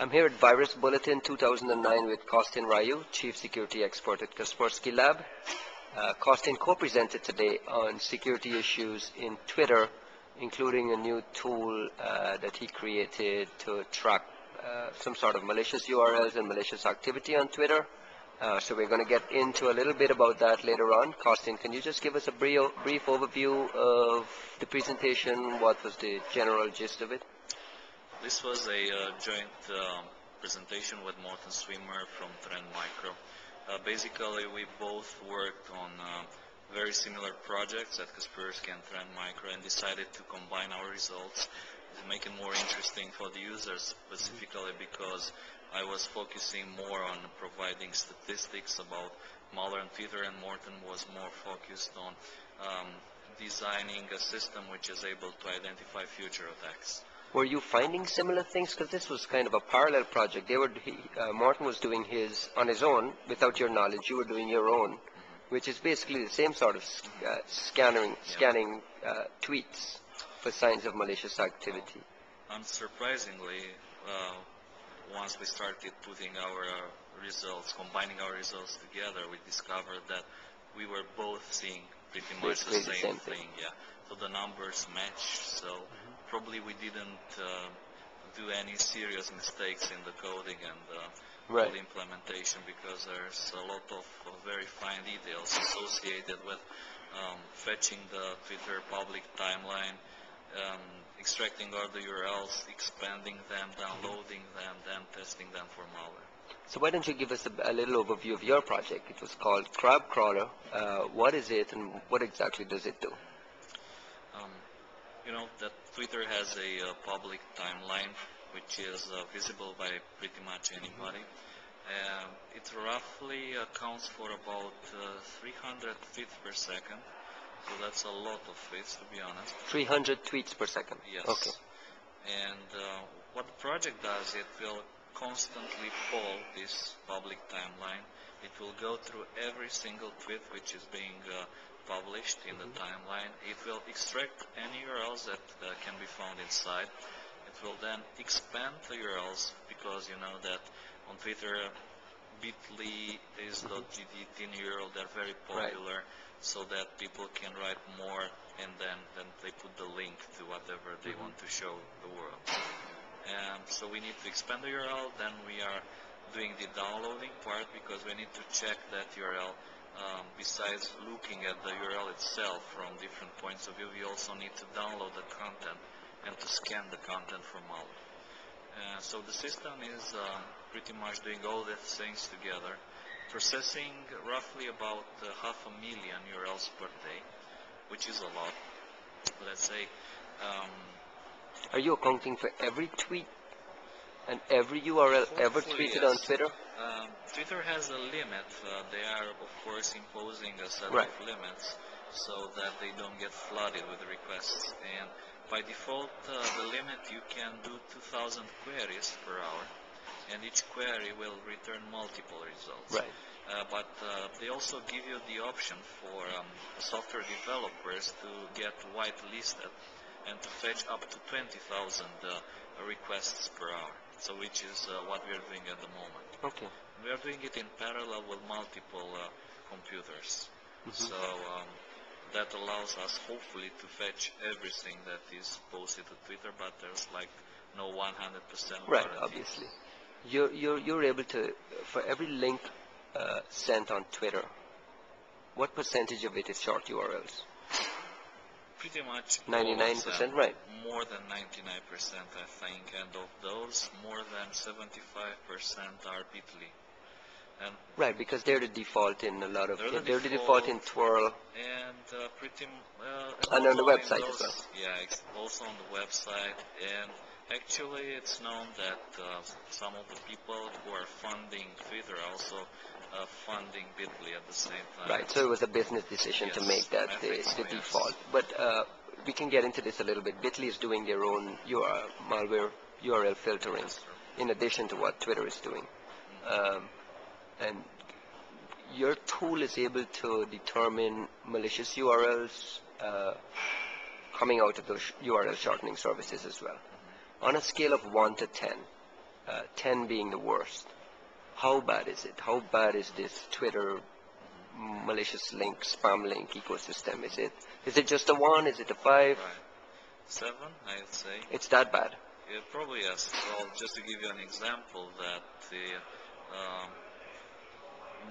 I'm here at Virus Bulletin 2009 with Costin Raiu, Chief Security Expert at Kaspersky Lab. Costin co-presented today on security issues in Twitter, including a new tool that he created to track some sort of malicious URLs and malicious activity on Twitter. So we're going to get into a little bit about that later on. Costin, can you just give us a brief overview of the presentation? What was the general gist of it? This was a joint presentation with Morten Swimmer from Trend Micro. Basically, we both worked on very similar projects at Kaspersky and Trend Micro and decided to combine our results to make it more interesting for the users, specifically because I was focusing more on providing statistics about malware on Twitter, and Morten was more focused on designing a system which is able to identify future attacks. Were you finding similar things? Because this was kind of a parallel project. Morten was doing his on his own without your knowledge. You were doing your own, which is basically the same sort of scanning tweets for signs of malicious activity. Unsurprisingly, once we started putting our results, combining our results together, we discovered that we were both seeing pretty much the same thing. Yeah. So the numbers match. So probably we didn't do any serious mistakes in the coding and the implementation, because there's a lot of very fine details associated with fetching the Twitter public timeline, extracting all the URLs, expanding them, downloading them, then testing them for malware. So why don't you give us a little overview of your project? It was called Crab Crawler. What is it and what exactly does it do? You know that Twitter has a public timeline which is visible by pretty much anybody. It roughly accounts for about 300 tweets per second. So that's a lot of tweets, to be honest. 300 tweets per second? Yes. Okay. And what the project does, it will constantly poll this public timeline. It will go through every single tweet which is being published in the timeline. It will extract any URLs that can be found inside. It will then expand the URLs, because you know that on Twitter bit.ly is .gdt URL, they're very popular, so that people can write more and then they put the link to whatever they want to show the world. So we need to expand the URL, then we are doing the downloading part, because we need to check that URL. Besides looking at the URL itself from different points of view, we also need to download the content and to scan the content for malware. So the system is pretty much doing all these things together, processing roughly about 500,000 URLs per day, which is a lot. Let's say. Are you accounting for every tweet and every URL ever tweeted on Twitter? Twitter has a limit. They are, of course, imposing a set of limits so that they don't get flooded with requests. And by default, the limit, you can do 2,000 queries per hour, and each query will return multiple results. But they also give you the option for software developers to get whitelisted and to fetch up to 20,000 requests per hour. So which is what we are doing at the moment. Okay. We are doing it in parallel with multiple computers. So that allows us hopefully to fetch everything that is posted to Twitter, but there's like no 100% guarantee. Right, obviously. You're able to, for every link sent on Twitter, what percentage of it is short URLs? Pretty much 99%, right? More than 99%, I think, and of those, more than 75% are bit.ly. Right, because they're the default in a lot of. They're the default in Twirl. And and on the website as well. Yeah, also on the website. And actually, it's known that some of the people who are funding Twitter are also funding bit.ly at the same time. Right, so it was a business decision to make that the default. But we can get into this a little bit. Bit.ly is doing their own malware URL filtering, in addition to what Twitter is doing. And your tool is able to determine malicious URLs coming out of those URL shortening services as well. On a scale of 1 to 10, 10 being the worst. How bad is it? How bad is this Twitter malicious link, spam link ecosystem? Is it just a 1? Is it a 5? Right. 7, I'd say. It's that bad. Yeah, probably yes. Well, just to give you an example, that the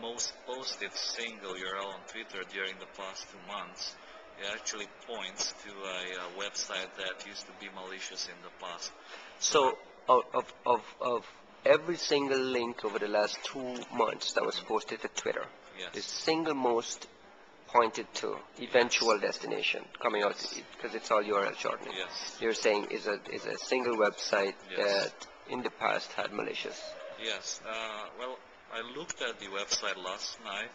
most posted single URL on Twitter during the past 2 months, it actually points to a website that used to be malicious in the past. So of every single link over the last 2 months that was posted to Twitter, the Yes. single most pointed to eventual destination coming out, Yes. because it's all URL shortening. Yes. You're saying is a single website Yes. that in the past had malicious. Yes. Well, I looked at the website last night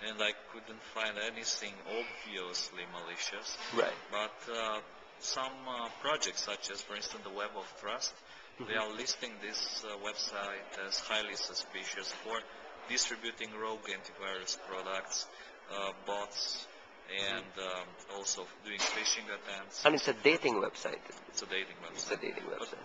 and I couldn't find anything obviously malicious. Right. But some projects, such as, for instance, the Web of Trust, they are listing this website as highly suspicious for distributing rogue antivirus products, bots, and also doing phishing attempts. And it's a dating website. It's a dating It's a website. dating website.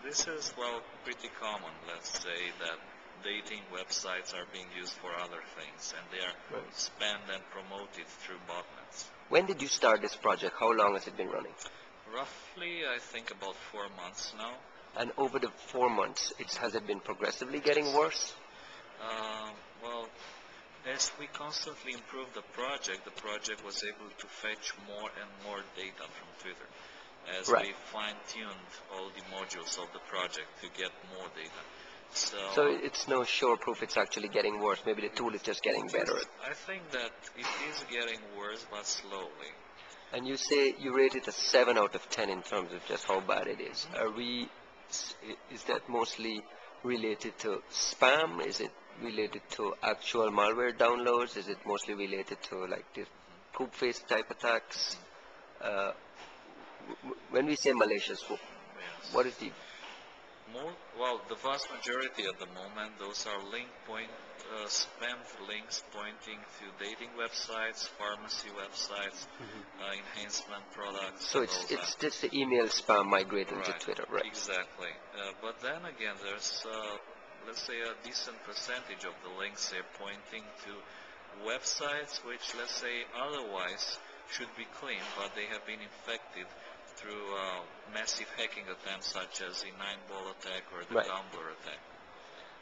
This is, well, pretty common, let's say, that dating websites are being used for other things, and they are Right. spammed and promoted through botnets. When did you start this project? How long has it been running? Roughly, I think about 4 months now. And over the 4 months, has it been progressively getting worse? Well, as we constantly improved the project was able to fetch more and more data from Twitter. As Right. we fine-tuned all the modules of the project to get more data. So it's no sure proof it's actually getting worse. Maybe the tool is just getting better. I think that it is getting worse, but slowly. And you say you rate it a 7 out of 10 in terms of just how bad it is. Is that mostly related to spam? Is it related to actual malware downloads? Is it mostly related to like the coup face type attacks? When we say malicious, Yes. what is the Well, the vast majority at the moment, those are spammed links pointing to dating websites, pharmacy websites, enhancement products. so and all it's that. just the email spam migrating to Right. Twitter, right? Exactly. But then again, there's let's say a decent percentage of the links they're pointing to websites which, let's say, otherwise should be clean, but they have been infected through massive hacking attempts such as the 9-ball attack or the Right. Tumblr attack.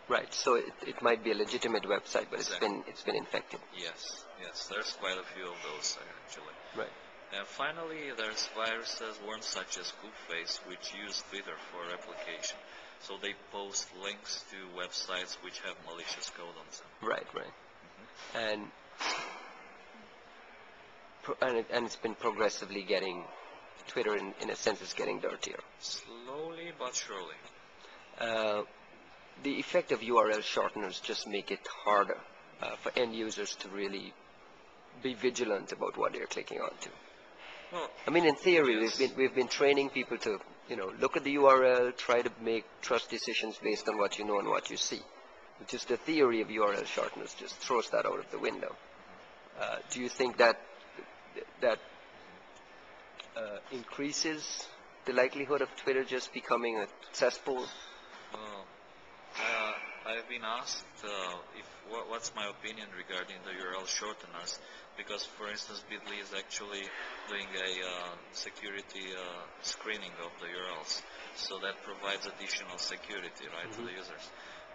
Right. So it might be a legitimate website, but Exactly. it's been infected. Yes, there's quite a few of those actually. Right. And finally, there's viruses, worms such as Cookface, which use Twitter for replication. So they post links to websites which have malicious code on them. Right. Right. And it's been progressively getting Twitter in a sense is getting dirtier. Slowly but surely. The effect of URL shorteners just make it harder for end users to really be vigilant about what they're clicking onto. Well, I mean, in theory, yes. we've been training people to look at the URL, try to make trust decisions based on what you know and what you see. But just the theory of URL shorteners just throws that out of the window. Do you think that increases the likelihood of Twitter just becoming a cesspool? I've been asked what's my opinion regarding the URL shorteners, because, for instance, Bitly is actually doing a security screening of the URLs, so that provides additional security, right, to the users.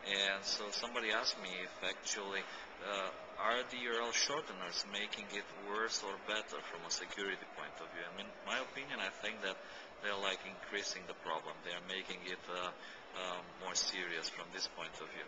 And so somebody asked me if actually are the URL shorteners making it worse or better from a security point of view. I mean, my opinion, I think that they're like increasing the problem. They are making it more serious from this point of view.